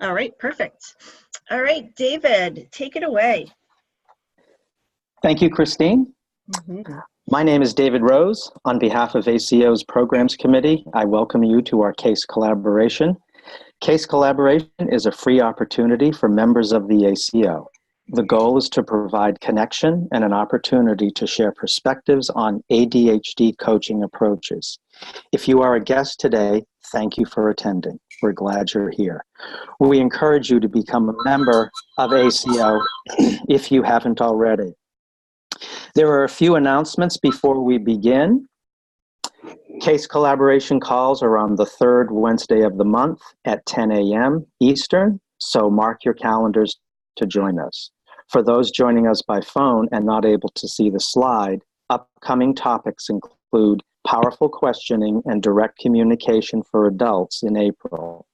All right, perfect. All right, David, take it away. Thank you, Christine. My name is David Rose. On behalf of ACO's Programs Committee, I welcome you to our CASE collaboration. CASE collaboration is a free opportunity for members of the ACO. The goal is to provide connection and an opportunity to share perspectives on ADHD coaching approaches. If you are a guest today, thank you for attending. We're glad you're here. We encourage you to become a member of ACO if you haven't already. There are a few announcements before we begin. CASE collaboration calls are on the third Wednesday of the month at 10 a.m. Eastern, so mark your calendars to join us. For those joining us by phone and not able to see the slide, upcoming topics include powerful questioning and direct communication for adults in April.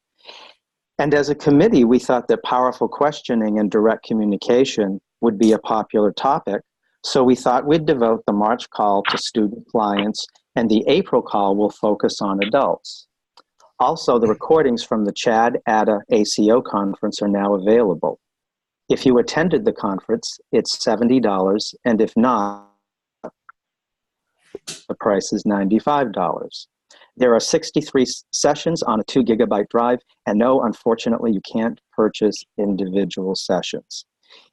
And as a committee, we thought that powerful questioning and direct communication would be a popular topic, so we thought we'd devote the March call to student clients, and the April call will focus on adults. Also, the recordings from the CHAD ADA ACO conference are now available. If you attended the conference, it's $70, and if not, the price is $95. There are 63 sessions on a 2 gigabyte drive, and no, unfortunately, you can't purchase individual sessions.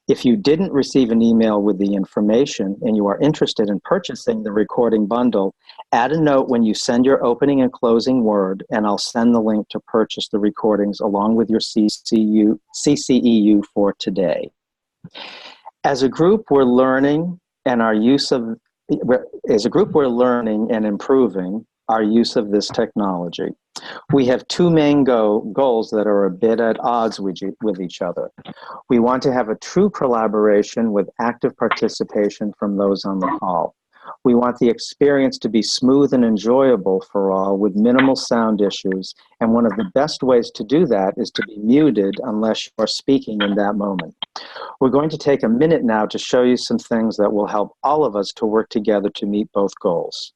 If you didn't receive an email with the information and you are interested in purchasing the recording bundle, add a note when you send your opening and closing word, and I'll send the link to purchase the recordings along with your CCEU for today. As a group, we're learning and improving our use of this technology. We have two main goals that are a bit at odds with each other. We want to have a true collaboration with active participation from those on the call. We want the experience to be smooth and enjoyable for all with minimal sound issues, and one of the best ways to do that is to be muted unless you are speaking in that moment. We're going to take a minute now to show you some things that will help all of us to work together to meet both goals.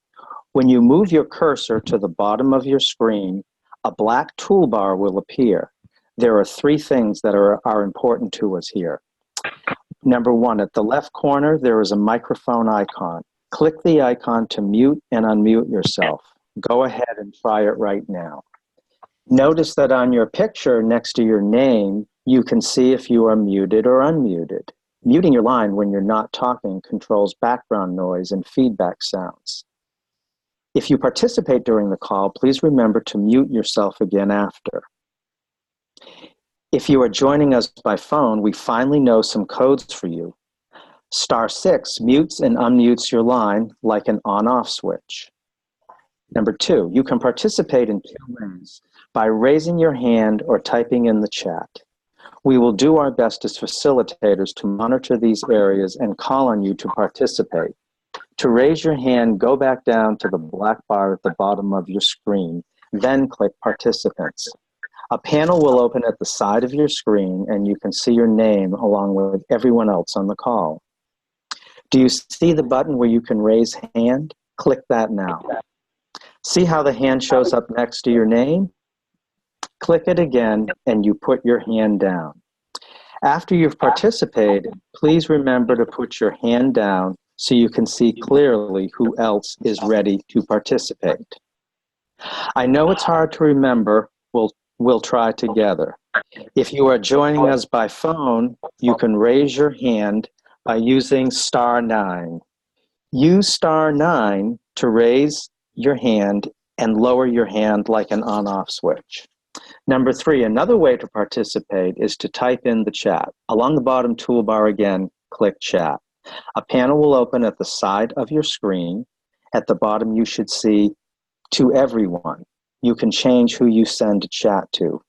When you move your cursor to the bottom of your screen, a black toolbar will appear. There are three things that are important to us here. Number one, at the left corner, there is a microphone icon. Click the icon to mute and unmute yourself. Go ahead and try it right now. Notice that on your picture next to your name, you can see if you are muted or unmuted. Muting your line when you're not talking controls background noise and feedback sounds. If you participate during the call, please remember to mute yourself again after. If you are joining us by phone, we finally know some codes for you. *6 mutes and unmutes your line like an on-off switch. Number 2, you can participate in 2 ways, by raising your hand or typing in the chat. We will do our best as facilitators to monitor these areas and call on you to participate. To raise your hand, go back down to the black bar at the bottom of your screen, then click Participants. A panel will open at the side of your screen and you can see your name along with everyone else on the call. Do you see the button where you can raise hand? Click that now. See how the hand shows up next to your name? Click it again and you put your hand down. After you've participated, please remember to put your hand down so you can see clearly who else is ready to participate. I know it's hard to remember. We'll try together. If you are joining us by phone, you can raise your hand by using *9. Use *9 to raise your hand and lower your hand like an on-off switch. Number 3, another way to participate is to type in the chat. Along the bottom toolbar again, click Chat. A panel will open at the side of your screen. At the bottom, you should see To Everyone. You can change who you send a chat to.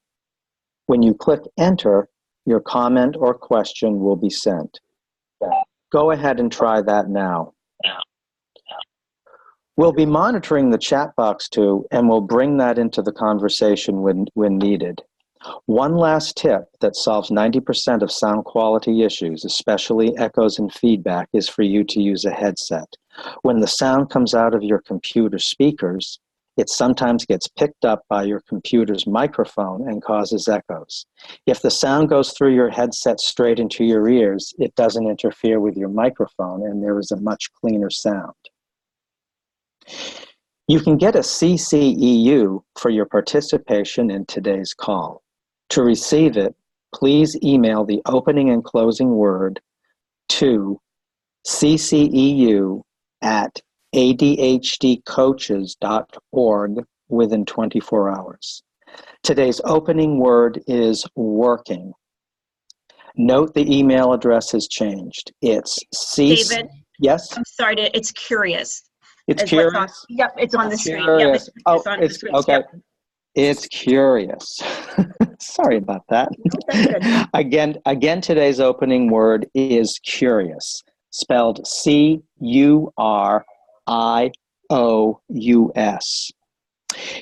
When you click Enter, your comment or question will be sent. Go ahead and try that now. We'll be monitoring the chat box too, and we'll bring that into the conversation when needed. One last tip that solves 90% of sound quality issues, especially echoes and feedback, is for you to use a headset. When the sound comes out of your computer speakers, It sometimes gets picked up by your computer's microphone and causes echoes. If the sound goes through your headset straight into your ears, it doesn't interfere with your microphone, and there is a much cleaner sound. You can get a CCEU for your participation in today's call. To receive it, please email the opening and closing word to cceu@adhdcoaches.org within 24 hours. Today's opening word is working. Note the email address has changed. It's David, Yes? I'm sorry, it's curious. It's Is what's on- curious? Yep, it's on the screen. Yep, Curious. it's on the screen. Okay. Yep. It's curious. Sorry about that. No, that's good. Again, today's opening word is curious, spelled CURIOUS.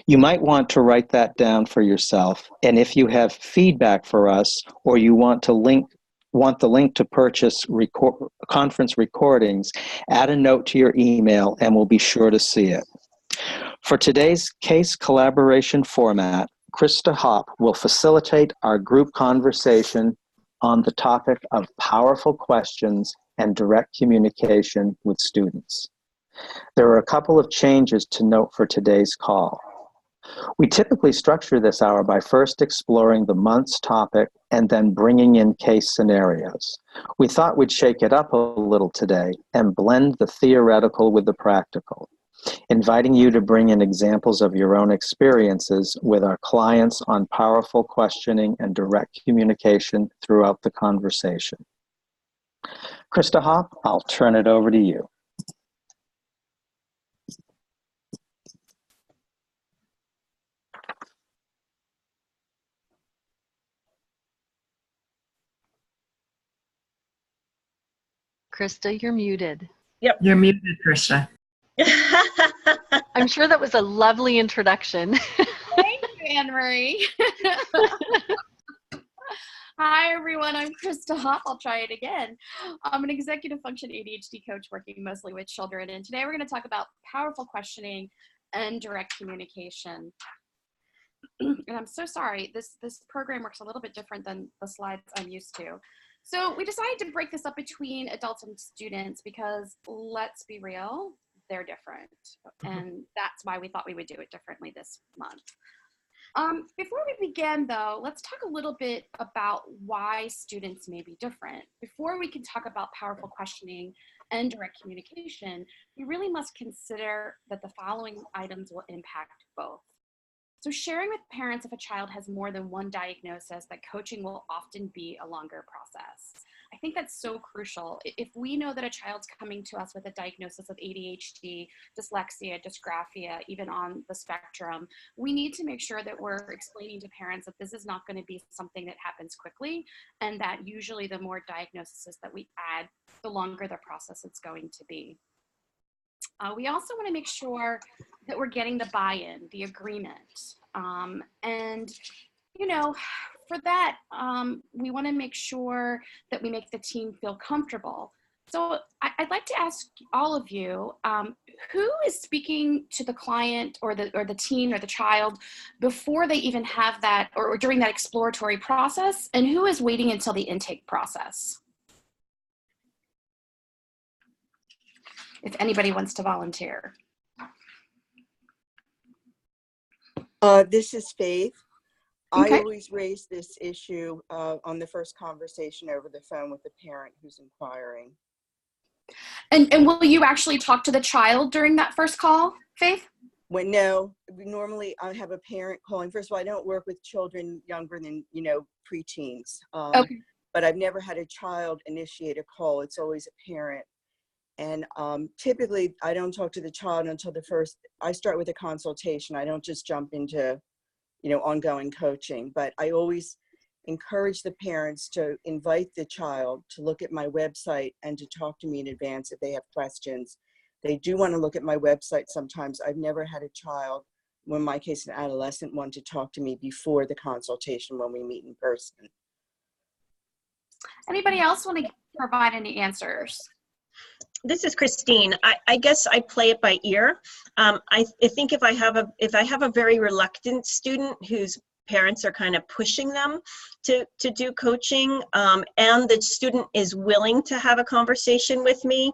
You might want to write that down for yourself. And if you have feedback for us, or you want the link to purchase conference recordings, add a note to your email and we'll be sure to see it. For today's case collaboration format, Krista Hopp will facilitate our group conversation on the topic of powerful questions and direct communication with students. There are a couple of changes to note for today's call. We typically structure this hour by first exploring the month's topic and then bringing in case scenarios. We thought we'd shake it up a little today and blend the theoretical with the practical, inviting you to bring in examples of your own experiences with our clients on powerful questioning and direct communication throughout the conversation. Krista Hopp, I'll turn it over to you. Krista, you're muted. Yep. You're muted, Krista. I'm sure that was a lovely introduction. Thank you, Anne Marie. Hi, everyone. I'm Krista Hopp. I'll try it again. I'm an executive function ADHD coach working mostly with children. And today we're going to talk about powerful questioning and direct communication. And I'm so sorry. This program works a little bit different than the slides I'm used to. So we decided to break this up between adults and students because, let's be real, they're different. And that's why we thought we would do it differently this month. Before we begin, though, let's talk a little bit about why students may be different. Before we can talk about powerful questioning and direct communication, we really must consider that the following items will impact both. So sharing with parents if a child has more than one diagnosis, that coaching will often be a longer process. I think that's so crucial. If we know that a child's coming to us with a diagnosis of ADHD, dyslexia, dysgraphia, even on the spectrum, we need to make sure that we're explaining to parents that this is not going to be something that happens quickly, and that usually the more diagnoses that we add, the longer the process it's going to be. We also want to make sure that we're getting the buy-in, the agreement. And, you know, for that, we want to make sure that we make the team feel comfortable. So I'd like to ask all of you, who is speaking to the client or the teen or the child before they even have that, or during that exploratory process, and who is waiting until the intake process? If anybody wants to volunteer. This is Faith. Okay. I always raise this issue on the first conversation over the phone with the parent who's inquiring. And will you actually talk to the child during that first call, Faith? No, normally I have a parent calling. First of all, I don't work with children younger than, preteens. Okay. But I've never had a child initiate a call. It's always a parent. And typically I don't talk to the child until I start with a consultation. I don't just jump into, ongoing coaching, but I always encourage the parents to invite the child to look at my website and to talk to me in advance if they have questions. They do want to look at my website sometimes. I've never had a child, in my case an adolescent, want to talk to me before the consultation when we meet in person. Anybody else want to provide any answers? This is Christine. I guess I play it by ear. I think if I have a very reluctant student whose parents are kind of pushing them to do coaching, and the student is willing to have a conversation with me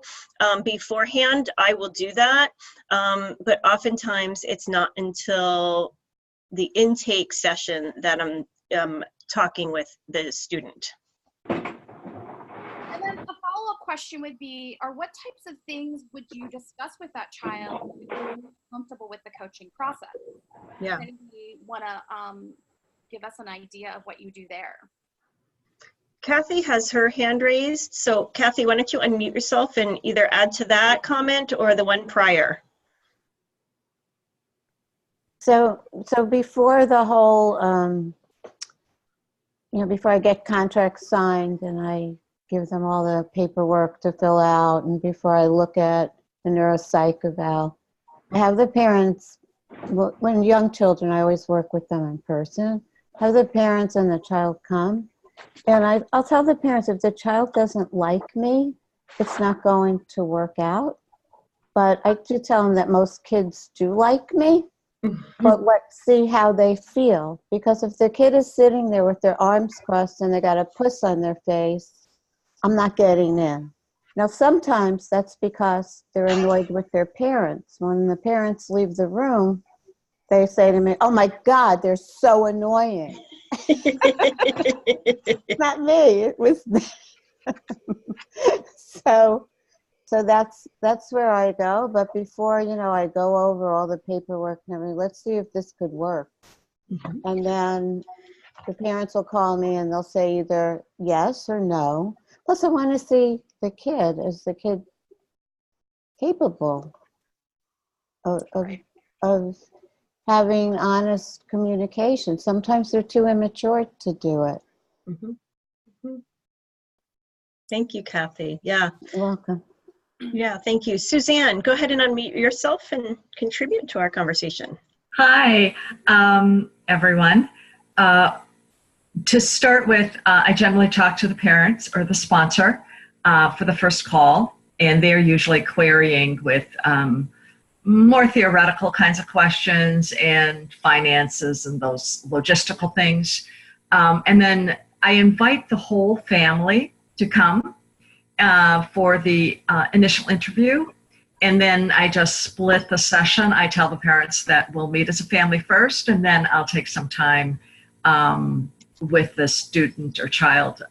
beforehand, I will do that. But oftentimes it's not until the intake session that I'm talking with the student. And then a follow-up question would be, or what types of things would you discuss with that child if you're comfortable with the coaching process? Yeah. Does anybody want to give us an idea of what you do there? Kathy has her hand raised. So Kathy, why don't you unmute yourself and either add to that comment or the one prior? So before the whole, before I get contracts signed and I give them all the paperwork to fill out, and before I look at the neuropsych eval, I have the parents, when young children, I always work with them in person, have the parents and the child come. And I'll tell the parents, if the child doesn't like me, it's not going to work out. But I do tell them that most kids do like me. But let's see how they feel. Because if the kid is sitting there with their arms crossed and they got a puss on their face, I'm not getting in. Now, sometimes that's because they're annoyed with their parents. When the parents leave the room, they say to me, "Oh my God, they're so annoying." Not me, it was them. So that's where I go. But before, I go over all the paperwork and everything, let's see if this could work. Mhm. And then the parents will call me and they'll say either yes or no. Plus, I want to see the kid. Is the kid capable of having honest communication? Sometimes they're too immature to do it. Mhm. Mhm. Thank you, Kathy. Yeah. You're welcome. Yeah, thank you. Suzanne, go ahead and unmute yourself and contribute to our conversation. Hi, everyone. To start with, I generally talk to the parents or the sponsor for the first call, and they're usually querying with more theoretical kinds of questions and finances and those logistical things. And then I invite the whole family to come for the initial interview. And then I just split the session. I tell the parents that we'll meet as a family first, and then I'll take some time with the student or child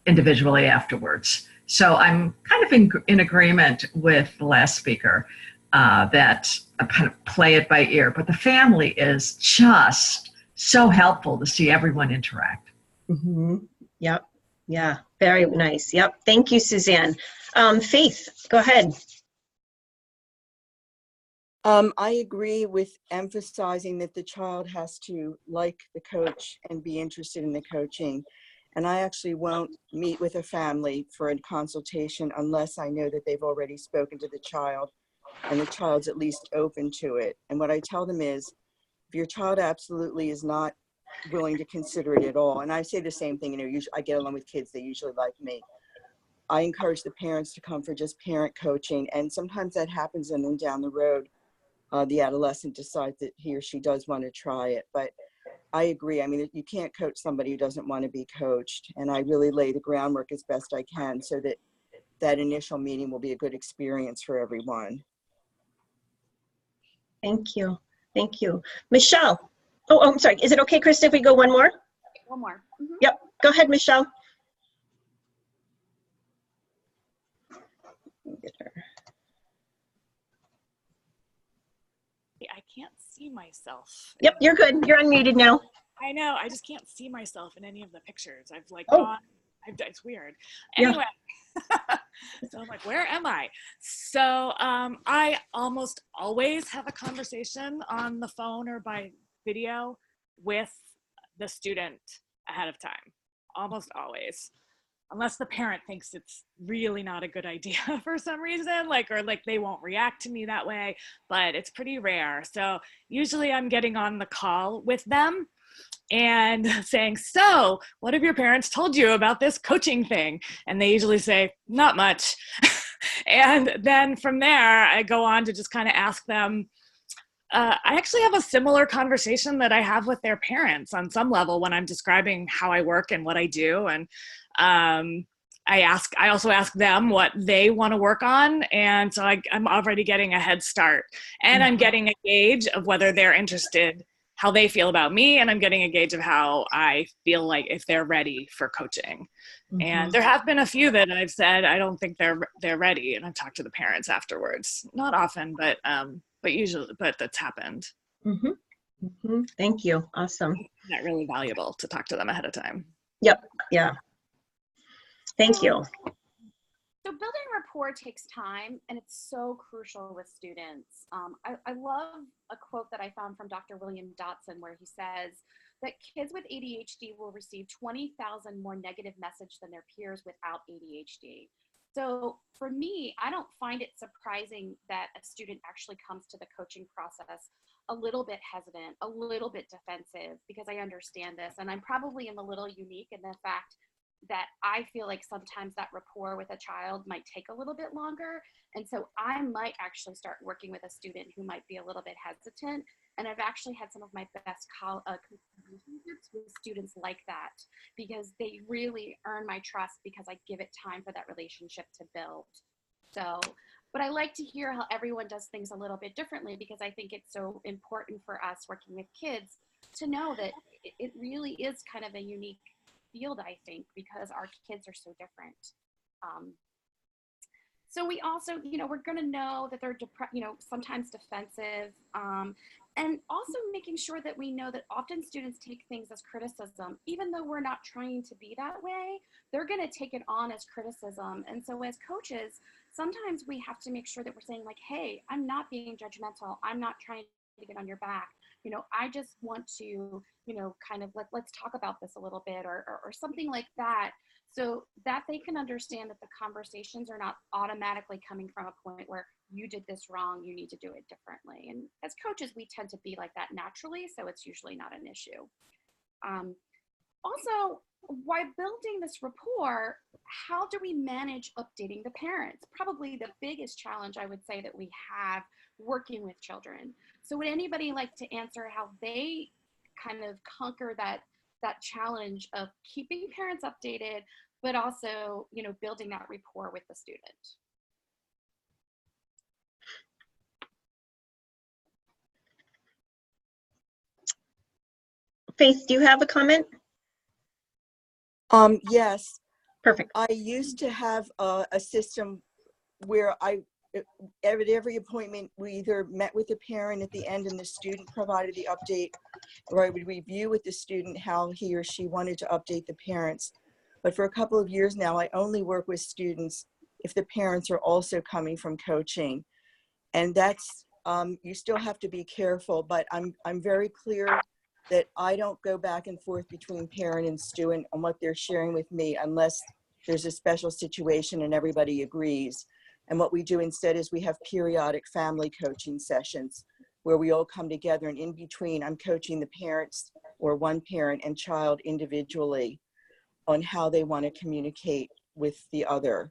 individually afterwards. So I'm kind of in agreement with the last speaker that I kind of play it by ear, but the family is just so helpful to see everyone interact. Mm-hmm. Yep. Yeah. Very nice. Yep. Thank you, Suzanne. Faith, go ahead. I agree with emphasizing that the child has to like the coach and be interested in the coaching. And I actually won't meet with a family for a consultation unless I know that they've already spoken to the child and the child's at least open to it. And what I tell them is, if your child absolutely is not willing to consider it at all, and I say the same thing, usually I get along with kids, they usually like me. I encourage the parents to come for just parent coaching. And sometimes that happens, and then down the road, the adolescent decides that he or she does want to try it. But I agree. I mean, you can't coach somebody who doesn't want to be coached. And I really lay the groundwork as best I can so that that initial meeting will be a good experience for everyone. Thank you. Thank you. Michelle. Oh, I'm sorry. Is it okay, Krista, if we go one more? One more. Mm-hmm. Yep. Go ahead, Michelle. Get her. I can't see myself. Yep, you're good. You're unmuted now. I know. I just can't see myself in any of the pictures. I've like Oh. it's weird. Yeah. Anyway, so I'm like, where am I? So I almost always have a conversation on the phone or by video with the student ahead of time. Almost always. Unless the parent thinks it's really not a good idea for some reason, or they won't react to me that way, but it's pretty rare. So usually I'm getting on the call with them and saying, so what have your parents told you about this coaching thing? And they usually say, not much. And then from there, I go on to just kind of ask them. I actually have a similar conversation that I have with their parents on some level when I'm describing how I work and what I do. And I also ask them what they want to work on. And so I'm already getting a head start. And I'm getting a gauge of whether they're interested, how they feel about me. And I'm getting a gauge of how I feel like if they're ready for coaching. And there have been a few that I've said, I don't think they're ready. And I've talked to the parents afterwards. Not often, but usually, but that's happened. Thank you. Awesome. Not really valuable to talk to them ahead of time. Yep. Yeah. Thank you. So building rapport takes time, and it's so crucial with students. I love a quote that I found from Dr. William Dotson, where he says that kids with ADHD will receive 20,000 more negative messages than their peers without ADHD. So for me, I don't find it surprising that a student actually comes to the coaching process a little bit hesitant, a little bit defensive, because I understand this. And I probably am a little unique in the fact that I feel like sometimes that rapport with a child might take a little bit longer. And so I might actually start working with a student who might be a little bit hesitant. And I've actually had some of my best relationships with students like that, because they really earn my trust because I give it time for that relationship to build. So, but I like to hear how everyone does things a little bit differently, because I think it's so important for us working with kids to know that it really is kind of a unique field, I think, because our kids are so different. So we also, we're going to know that they're, sometimes defensive, and also making sure that we know that often students take things as criticism, even though we're not trying to be that way. They're going to take it on as criticism. And so as coaches, sometimes we have to make sure that we're saying like, hey, I'm not being judgmental. I'm not trying to get on your back. I just want to, kind of let's talk about this a little bit, or something like that, so that they can understand that the conversations are not automatically coming from a point where you did this wrong, you need to do it differently. And as coaches, we tend to be like that naturally, so it's usually not an issue. Also, while building this rapport, how do we manage updating the parents? Probably the biggest challenge I would say that we have working with children. So would anybody like to answer how they kind of conquer that challenge of keeping parents updated, but also, building that rapport with the student? Faith, do you have a comment? Yes. Perfect. I used to have a system where at every appointment, we either met with the parent at the end and the student provided the update, or I would review with the student how he or she wanted to update the parents. But for a couple of years now, I only work with students if the parents are also coming from coaching. And that's, you still have to be careful, but I'm very clear that I don't go back and forth between parent and student on what they're sharing with me unless there's a special situation and everybody agrees. And what we do instead is we have periodic family coaching sessions where we all come together, and in between I'm coaching the parents or one parent and child individually on how they want to communicate with the other.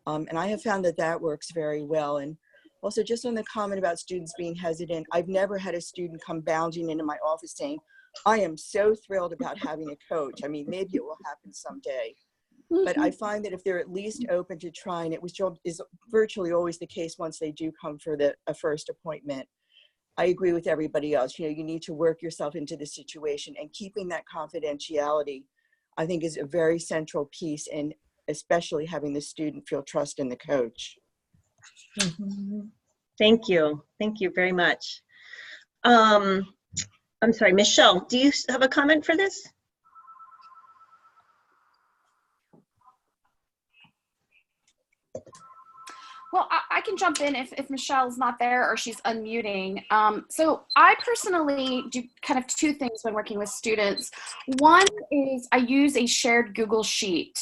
And I have found that works very well. And also, just on the comment about students being hesitant, I've never had a student come bounding into my office saying, I am so thrilled about having a coach. I mean, maybe it will happen someday. But I find that if they're at least open to trying, which is virtually always the case once they do come for a first appointment, I agree with everybody else. You need to work yourself into the situation, and keeping that confidentiality, I think, is a very central piece, and especially having the student feel trust in the coach. Thank you. Thank you very much. I'm sorry, Michelle, do you have a comment for this? Well, I can jump in if Michelle's not there or she's unmuting. So I personally do kind of two things when working with students. One is I use a shared Google Sheet.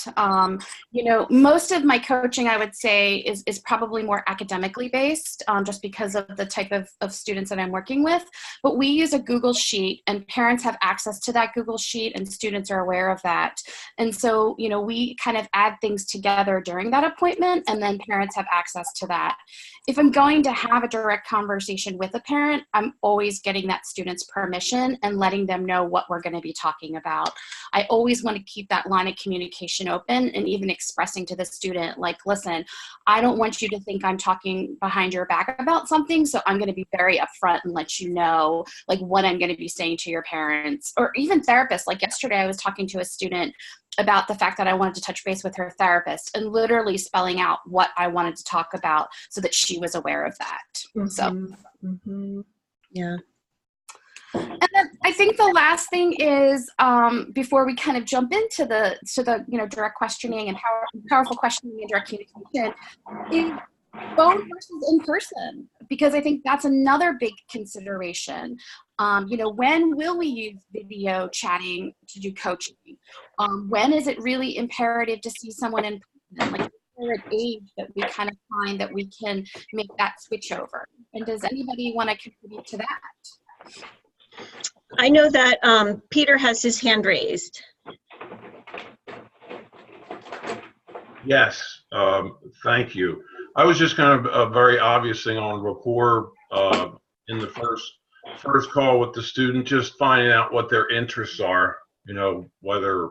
Most of my coaching, I would say, is probably more academically based, just because of the type of students that I'm working with. But we use a Google Sheet, and parents have access to that Google Sheet, and students are aware of that. And so, we kind of add things together during that appointment, and then parents have access to that. If I'm going to have a direct conversation with a parent, I'm always getting that student's permission and letting them know what we're going to be talking about. I always want to keep that line of communication open, and even expressing to the student, like, listen, I don't want you to think I'm talking behind your back about something, so I'm going to be very upfront and let you know, like, what I'm going to be saying to your parents, or even therapists. Like yesterday, I was talking to a student about the fact that I wanted to touch base with her therapist, and literally spelling out what I wanted to talk about so that she was aware of that. Yeah. And then I think the last thing is, before we kind of jump into the direct questioning and powerful questioning and direct communication, is phone versus in person, because I think that's another big consideration. When will we use video chatting to do coaching? When is it really imperative to see someone in person? Like, is there an age that we kind of find that we can make that switch over? And does anybody want to contribute to that? I know that Peter has his hand raised. Yes, thank you. I was just kind of a very obvious thing on rapport in the first call with the student, just finding out what their interests are, whether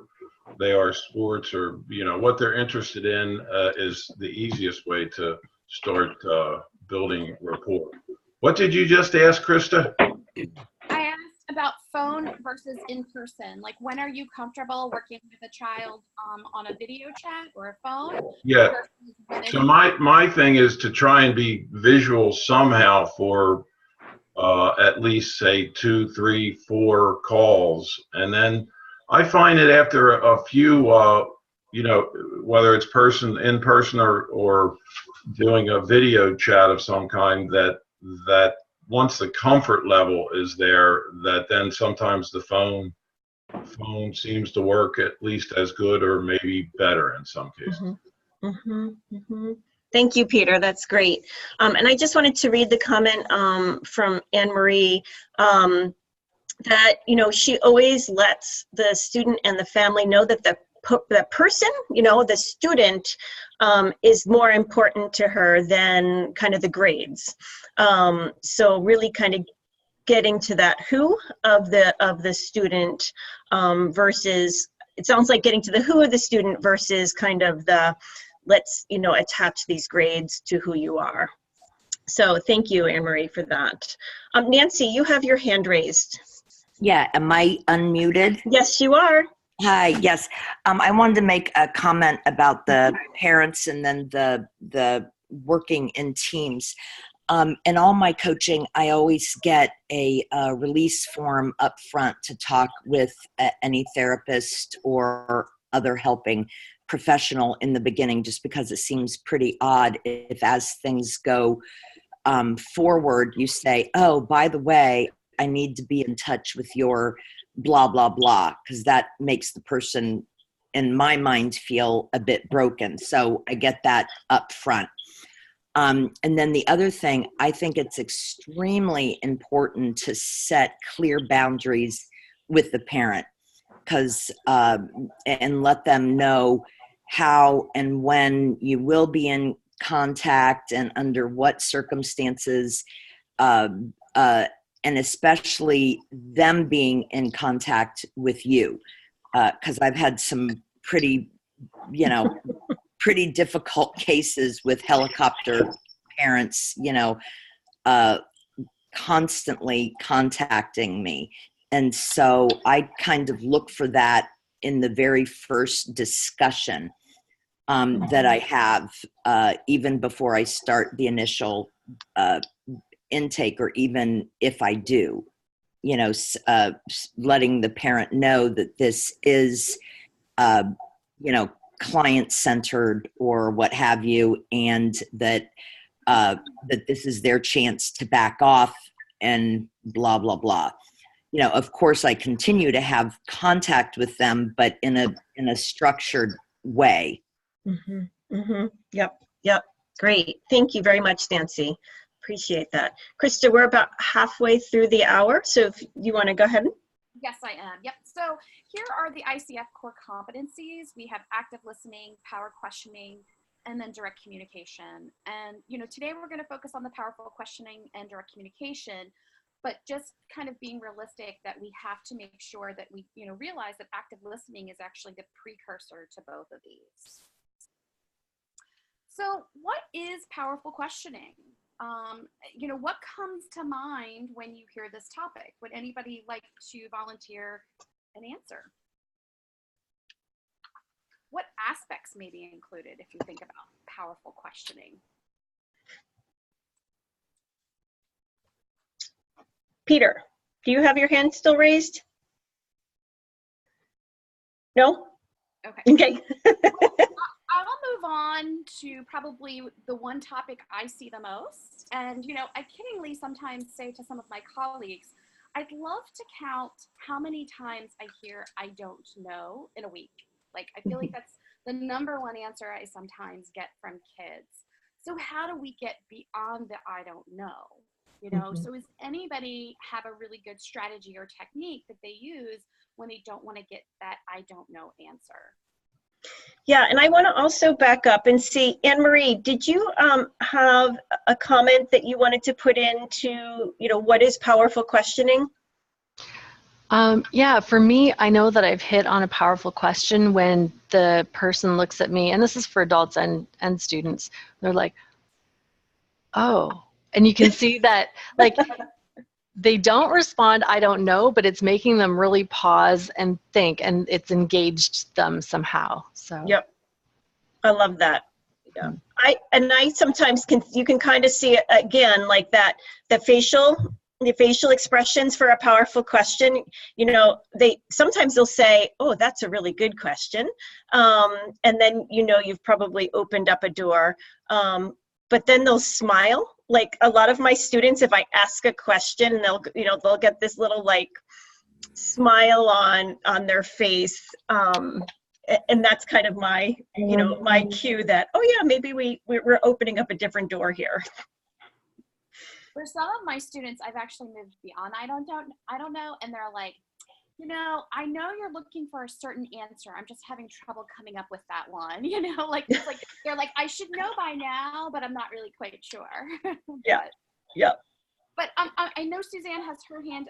they are sports or, what they're interested in is the easiest way to start building rapport. What did you just ask, Krista? I asked about phone versus in person. Like, when are you comfortable working with a child on a video chat or a phone? Yeah. So my thing is to try and be visual somehow for at least say 2, 3, 4 calls, and then I find that after a few, whether it's in person or doing a video chat of some kind, that once the comfort level is there, that then sometimes the phone seems to work at least as good or maybe better in some cases. Thank you, Peter. That's great. And I just wanted to read the comment from Anne Marie that, she always lets the student and the family know that the person, the student, is more important to her than kind of the grades. So really kind of getting to that who of the student versus, it sounds like getting to the who of the student versus kind of the let's attach these grades to who you are. So thank you, Anne Marie, for that. Nancy, you have your hand raised. Yeah, am I unmuted? Yes, you are. Hi, yes. I wanted to make a comment about the parents and then the working in teams. In all my coaching, I always get a release form up front to talk with any therapist or other helping professional in the beginning, just because it seems pretty odd if as things go forward, you say, oh, by the way, I need to be in touch with your blah, blah, blah, because that makes the person, in my mind, feel a bit broken. So I get that up front. And then the other thing, I think it's extremely important to set clear boundaries with the parent, because and let them know how and when you will be in contact and under what circumstances, and especially them being in contact with you, because I've had some pretty difficult cases with helicopter parents, constantly contacting me. And so I kind of look for that in the very first discussion that I have, even before I start the initial intake, or even if I do, letting the parent know that this is, client-centered or what have you, and that that this is their chance to back off and blah, blah, blah. You know, of course, I continue to have contact with them, but in a structured way. Mm-hmm. Mm-hmm. Yep. Yep. Great. Thank you very much, Nancy. Appreciate that. Krista, we're about halfway through the hour, so if you want to go ahead. Yes, I am. Yep. So here are the ICF core competencies. We have active listening, power questioning, and then direct communication. And, you know, today we're going to focus on the powerful questioning and direct communication, but just kind of being realistic that we have to make sure that we, you know, realize that active listening is actually the precursor to both of these. So what is powerful questioning? You know, what comes to mind when you hear this topic? Would anybody like to volunteer an answer? What aspects may be included if you think about powerful questioning? Peter, do you have your hand still raised? No? Okay. Okay. I'll move on to probably the one topic I see the most. And, you know, I kiddingly sometimes say to some of my colleagues, I'd love to count how many times I hear I don't know in a week. Like, I feel like that's the number one answer I sometimes get from kids. So how do we get beyond the I don't know? You know, so does anybody have a really good strategy or technique that they use when they don't want to get that I don't know answer? Yeah, and I want to also back up and see, Anne-Marie, did you have a comment that you wanted to put into, you know, what is powerful questioning? Yeah, for me, I know that I've hit on a powerful question when the person looks at me, and this is for adults and students. They're like, oh, and you can see that, like, they don't respond, I don't know, but it's making them really pause and think, and it's engaged them somehow. So. Yep. I love that. Yeah. I sometimes you can kind of see it again, like that, the facial expressions for a powerful question. You know, sometimes they'll say, oh, that's a really good question. And then, you know, you've probably opened up a door. But then they'll smile. Like a lot of my students, if I ask a question, and they'll get this little like smile on their face. And that's kind of my, you know, my cue that, oh yeah, maybe we're opening up a different door here. For some of my students, I've actually moved beyond I don't know, and they're like, you know, I know you're looking for a certain answer. I'm just having trouble coming up with that one. You know, like it's like they're like, I should know by now, but I'm not really quite sure. Yeah. Yeah. But I know Suzanne has her hand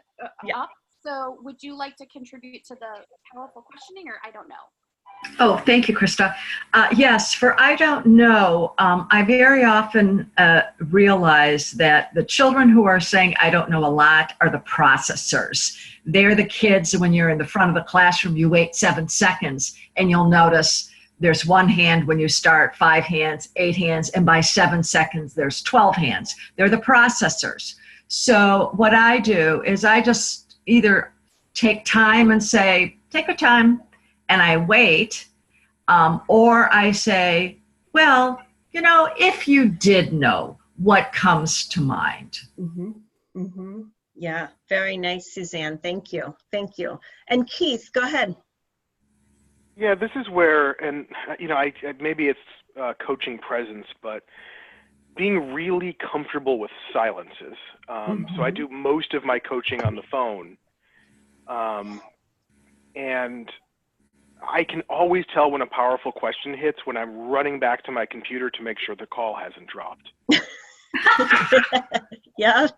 up. So would you like to contribute to the powerful questioning, or I don't know? Oh, thank you, Krista. Yes, for I don't know, I very often realize that the children who are saying I don't know a lot are the processors. They're the kids, when you're in the front of the classroom, you wait 7 seconds, and you'll notice there's 1 hand when you start, 5 hands, 8 hands, and by 7 seconds, there's 12 hands. They're the processors. So what I do is I just either take time and say, take your time, and I wait, or I say, well, you know, if you did know, what comes to mind? Mm-hmm. Mm-hmm. Yeah, very nice, Suzanne. Thank you. Thank you. And Keith, go ahead. Yeah, this is where, and you know, maybe it's coaching presence, but being really comfortable with silences. So I do most of my coaching on the phone, and I can always tell when a powerful question hits when I'm running back to my computer to make sure the call hasn't dropped. Yeah.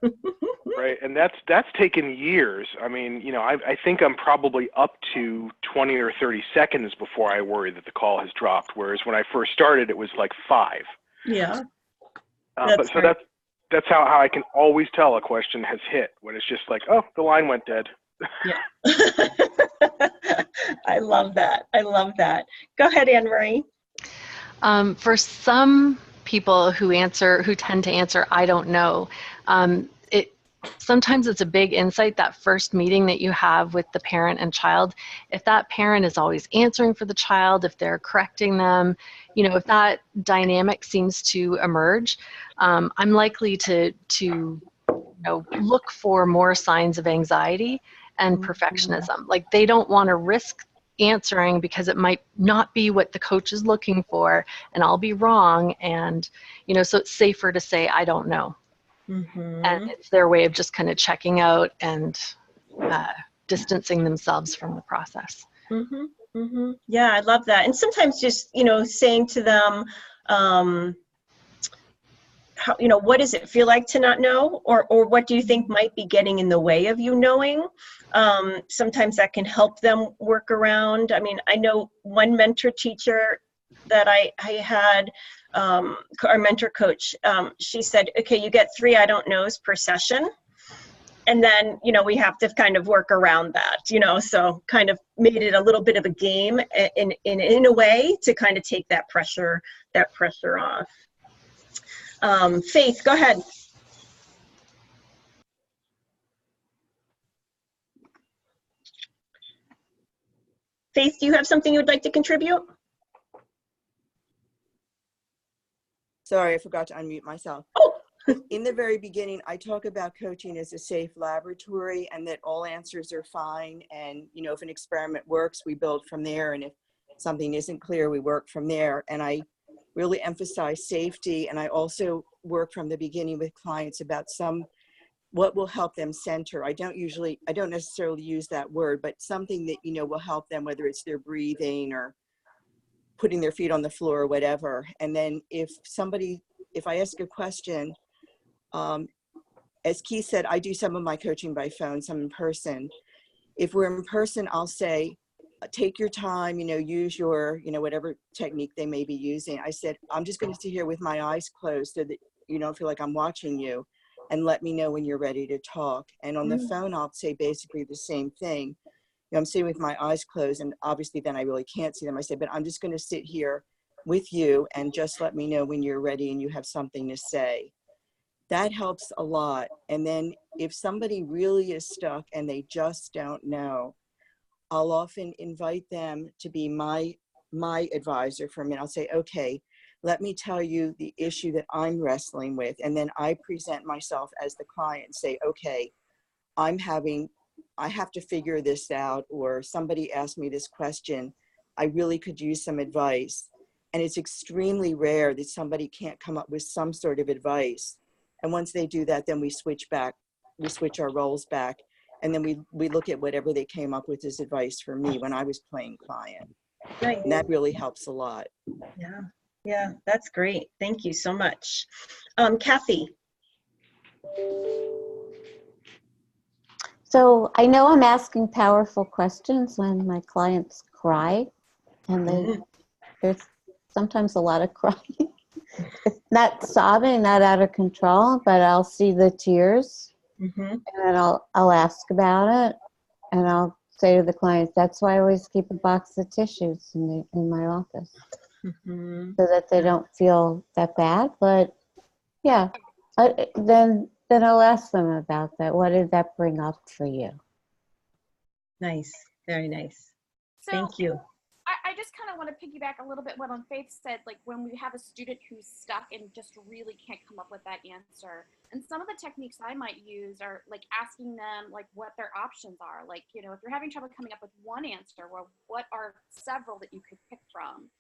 Right, and that's taken years. I mean, you know, I think I'm probably up to 20 or 30 seconds before I worry that the call has dropped, whereas when I first started, it was like 5. Yeah. But so that's how I can always tell a question has hit, when it's just like, oh, the line went dead. Yeah. I love that. I love that. Go ahead, Anne-Marie. For some people who tend to answer, I don't know, sometimes it's a big insight, that first meeting that you have with the parent and child. If that parent is always answering for the child, if they're correcting them, you know, if that dynamic seems to emerge, I'm likely to look for more signs of anxiety and perfectionism. Like, they don't want to risk answering because it might not be what the coach is looking for, and I'll be wrong. And, you know, so it's safer to say, I don't know. And it's their way of just kind of checking out and distancing themselves from the process. Yeah, I love that. And sometimes just, you know, saying to them, how, you know, what does it feel like to not know? Or what do you think might be getting in the way of you knowing? Sometimes that can help them work around. I mean, I know one mentor teacher that I had, our mentor coach, she said, okay, you get 3 I don't knows per session. And then, you know, we have to kind of work around that, you know, so kind of made it a little bit of a game in a way to kind of take that pressure off. Faith, go ahead. Faith, do you have something you would like to contribute? Sorry, I forgot to unmute myself. Oh. In the very beginning, I talk about coaching as a safe laboratory and that all answers are fine. And, you know, if an experiment works, we build from there. And if something isn't clear, we work from there. And I really emphasize safety. And I also work from the beginning with clients about what will help them center. I don't necessarily use that word, but something that, you know, will help them, whether it's their breathing or putting their feet on the floor or whatever. And then if I ask a question, as Keith said, I do some of my coaching by phone, some in person. If we're in person, I'll say, take your time, you know, use your, you know, whatever technique they may be using. I said, I'm just going to sit here with my eyes closed so that you don't feel like I'm watching you, and let me know when you're ready to talk. And on the phone, I'll say basically the same thing. You know, I'm sitting with my eyes closed, and obviously then I really can't see them. I said, but I'm just going to sit here with you and just let me know when you're ready and you have something to say. That helps a lot. And then if somebody really is stuck and they just don't know, I'll often invite them to be my advisor for a minute. I'll say, okay, let me tell you the issue that I'm wrestling with. And then I present myself as the client and say, okay, I have to figure this out, or somebody asked me this question. I really could use some advice. And it's extremely rare that somebody can't come up with some sort of advice. And once they do that, then we switch our roles back. And then we look at whatever they came up with as advice for me when I was playing client. Nice. And that really helps a lot. Yeah, that's great. Thank you so much. Kathy. So I know I'm asking powerful questions when my clients cry, and there's sometimes a lot of crying. It's not sobbing, not out of control, but I'll see the tears, and I'll ask about it, and I'll say to the clients, that's why I always keep a box of tissues in my office, so that they don't feel that bad. But yeah, then I'll ask them about that. What did that bring up for you? Nice, very nice. So, thank you. I just kind of want to piggyback a little bit what on Faith said, like when we have a student who's stuck and just really can't come up with that answer. And some of the techniques I might use are like asking them like what their options are. Like, you know, if you're having trouble coming up with one answer, well, what are several that you could pick from?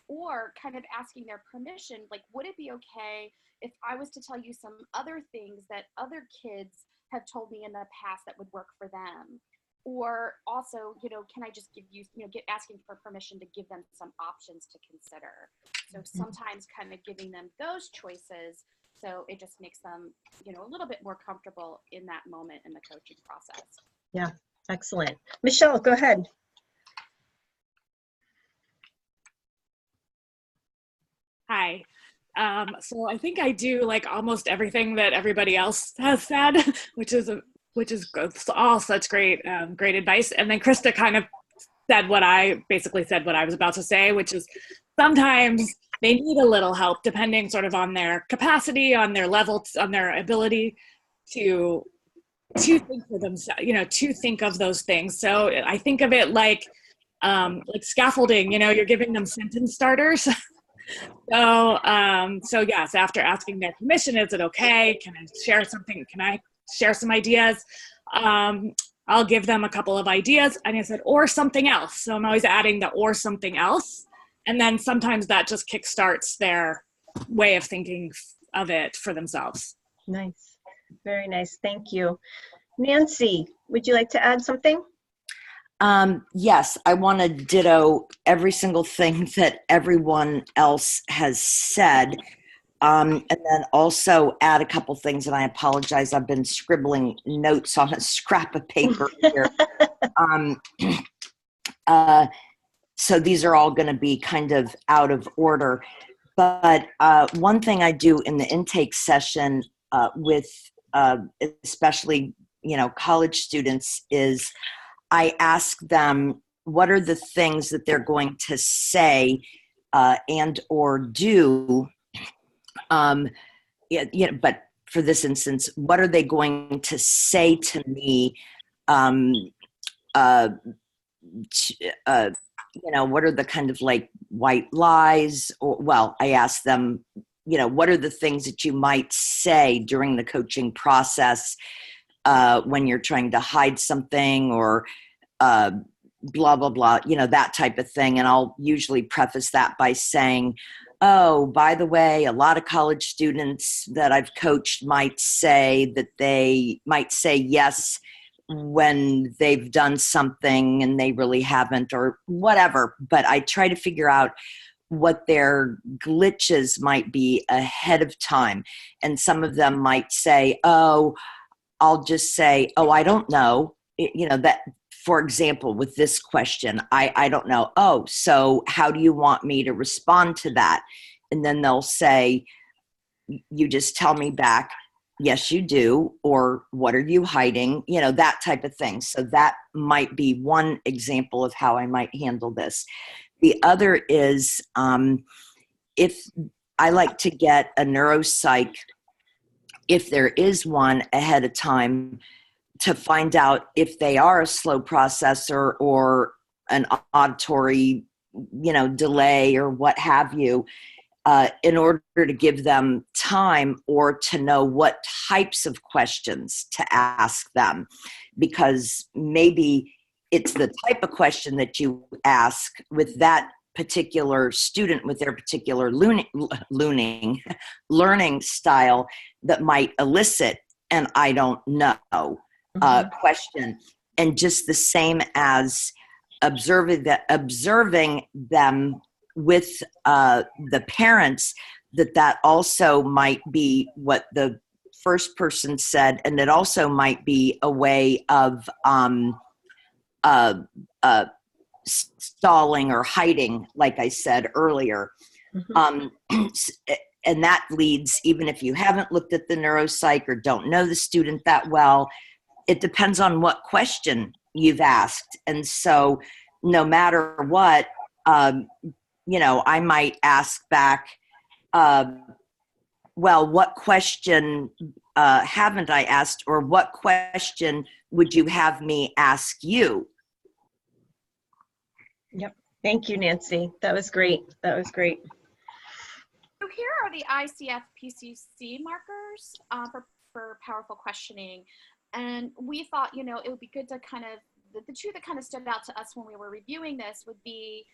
Or kind of asking their permission, like, would it be okay if I was to tell you some other things that other kids have told me in the past that would work for them? Or also, you know, can I just give you, you know, asking for permission to give them some options to consider. So sometimes kind of giving them those choices, so it just makes them, you know, a little bit more comfortable in that moment in the coaching process. Yeah, excellent. Michelle, go ahead. Hi. So I think I do like almost everything that everybody else has said, which is all such great advice. And then Krista kind of basically said what I was about to say, which is sometimes they need a little help depending sort of on their capacity, on their level, on their ability to to think for themselves, to think of those things. So I think of it like scaffolding, you're giving them sentence starters. So yes, after asking their permission, is it okay? Can I share something? Can I share some ideas? I'll give them a couple of ideas, and I said, or something else. So I'm always adding the or something else. And then sometimes that just kickstarts their way of thinking of it for themselves. Nice. Very nice. Thank you. Nancy, would you like to add something? Yes, I want to ditto every single thing that everyone else has said. And then also add a couple things, and I apologize, I've been scribbling notes on a scrap of paper here. So these are all going to be kind of out of order. But one thing I do in the intake session with especially, college students is I ask them what are the things that they're going to say and or do. But for this instance, what are they going to say to me? What are the kind of like white lies? Or, well, I ask them, what are the things that you might say during the coaching process when you're trying to hide something or blah, blah, blah, that type of thing. And I'll usually preface that by saying, oh, by the way, a lot of college students that I've coached might say that they might say yes when they've done something and they really haven't or whatever. But I try to figure out what their glitches might be ahead of time. And some of them might say, oh, I'll just say, oh, I don't know. That, for example, with this question, I don't know. Oh, so how do you want me to respond to that? And then they'll say, you just tell me back, yes, you do, or what are you hiding? That type of thing. So that might be one example of how I might handle this. The other is if I like to get a neuropsych, if there is one ahead of time, to find out if they are a slow processor or an auditory, delay or what have you, in order to give them time or to know what types of questions to ask them. Because maybe it's the type of question that you ask with that particular student with their particular learning style that might elicit an I don't know question. And just the same as observing them with the parents, that also might be what the first person said, and it also might be a way of stalling or hiding, like I said earlier. And that leads, even if you haven't looked at the neuropsych or don't know the student that well, it depends on what question you've asked. And so no matter what, I might ask back, well, what question haven't I asked, or what question would you have me ask you? Yep. Thank you, Nancy. That was great. That was great. So here are the ICF PCC markers for powerful questioning. And we thought, it would be good to kind of, the two that kind of stood out to us when we were reviewing this would be,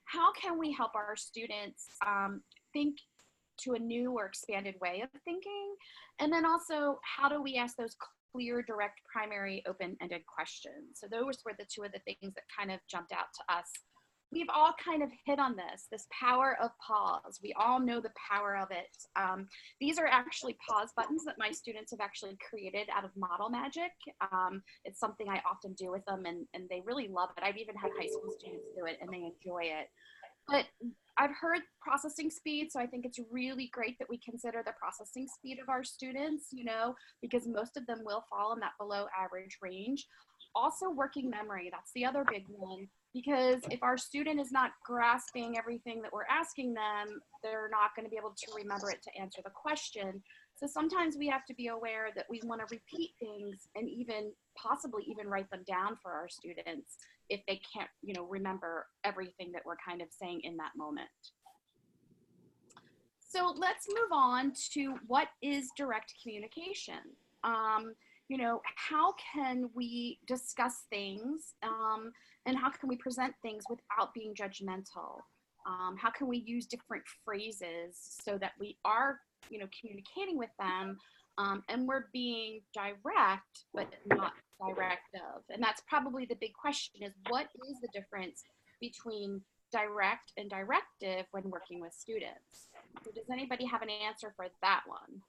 how can we help our students think to a new or expanded way of thinking? And then also, how do we ask those clear, direct, primary, open-ended questions? So those were the two of the things that kind of jumped out to us. We've all kind of hit on this power of pause. We all know the power of it. These are actually pause buttons that my students have actually created out of Model Magic. It's something I often do with them, and they really love it. I've even had high school students do it, and they enjoy it. But I've heard processing speed, so I think it's really great that we consider the processing speed of our students, because most of them will fall in that below average range. Also, working memory, that's the other big one. Because if our student is not grasping everything that we're asking them, they're not going to be able to remember it to answer the question. So sometimes we have to be aware that we want to repeat things and even possibly even write them down for our students if they can't, remember everything that we're kind of saying in that moment. So let's move on to what is direct communication. How can we discuss things and how can we present things without being judgmental? How can we use different phrases so that we are, communicating with them and we're being direct, but not directive? And that's probably the big question is what is the difference between direct and directive when working with students? So does anybody have an answer for that one?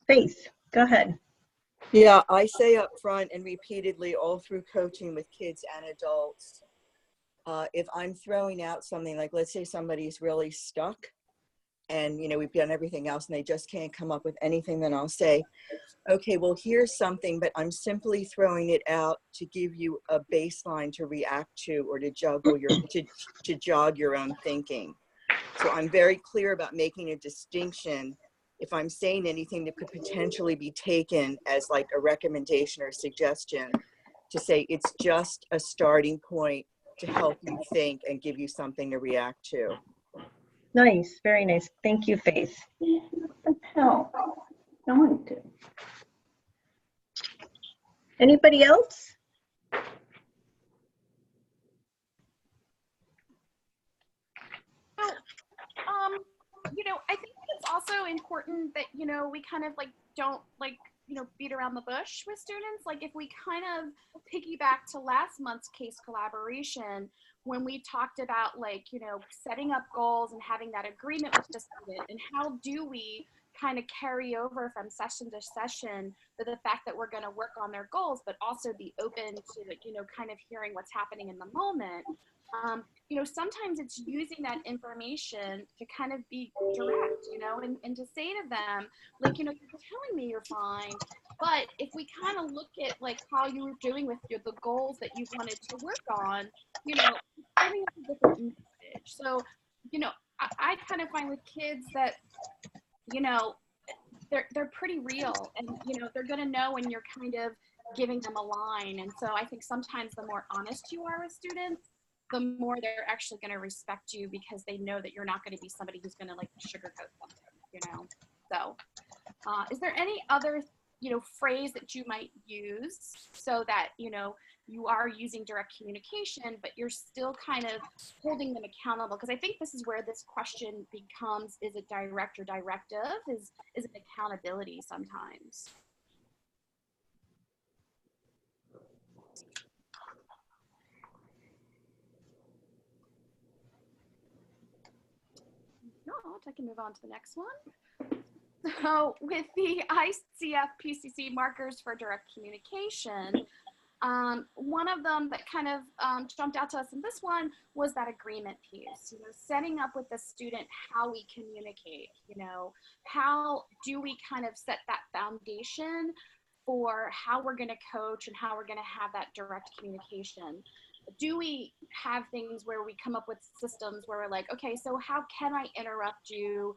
Faith, go ahead. Yeah, I say up front and repeatedly all through coaching with kids and adults, if I'm throwing out something like, let's say somebody's really stuck and, we've done everything else and they just can't come up with anything, then I'll say, okay, well, here's something, but I'm simply throwing it out to give you a baseline to react to or to juggle to jog your own thinking. So I'm very clear about making a distinction if I'm saying anything that could potentially be taken as like a recommendation or suggestion, to say it's just a starting point to help you think and give you something to react to. Nice, very nice. Thank you, Faith. What the hell? Going to. Anybody else? I think it's also important that, we kind of don't beat around the bush with students. Like if we kind of piggyback to last month's case collaboration, when we talked about setting up goals and having that agreement with the student, and how do we kind of carry over from session to session the fact that we're going to work on their goals, but also be open to, kind of hearing what's happening in the moment. Sometimes it's using that information to kind of be direct, and to say to them, you're telling me you're fine, but if we kind of look at how you were doing with the goals that you wanted to work on, giving us a different message. So, I kind of find with kids that, they're pretty real, and they're going to know when you're kind of giving them a line. And so I think sometimes the more honest you are with students, the more they're actually going to respect you, because they know that you're not going to be somebody who's going to sugarcoat something, So is there any other, phrase that you might use so that, you are using direct communication, but you're still kind of holding them accountable? Because I think this is where this question becomes, is it direct or directive? Is it accountability sometimes? Not, I can move on to the next one. So with the ICF PCC markers for direct communication, one of them that kind of jumped out to us in this one was that agreement piece, setting up with the student how we communicate, how do we kind of set that foundation for how we're going to coach and how we're going to have that direct communication. Do we have things where we come up with systems where we're like, okay, so how can I interrupt you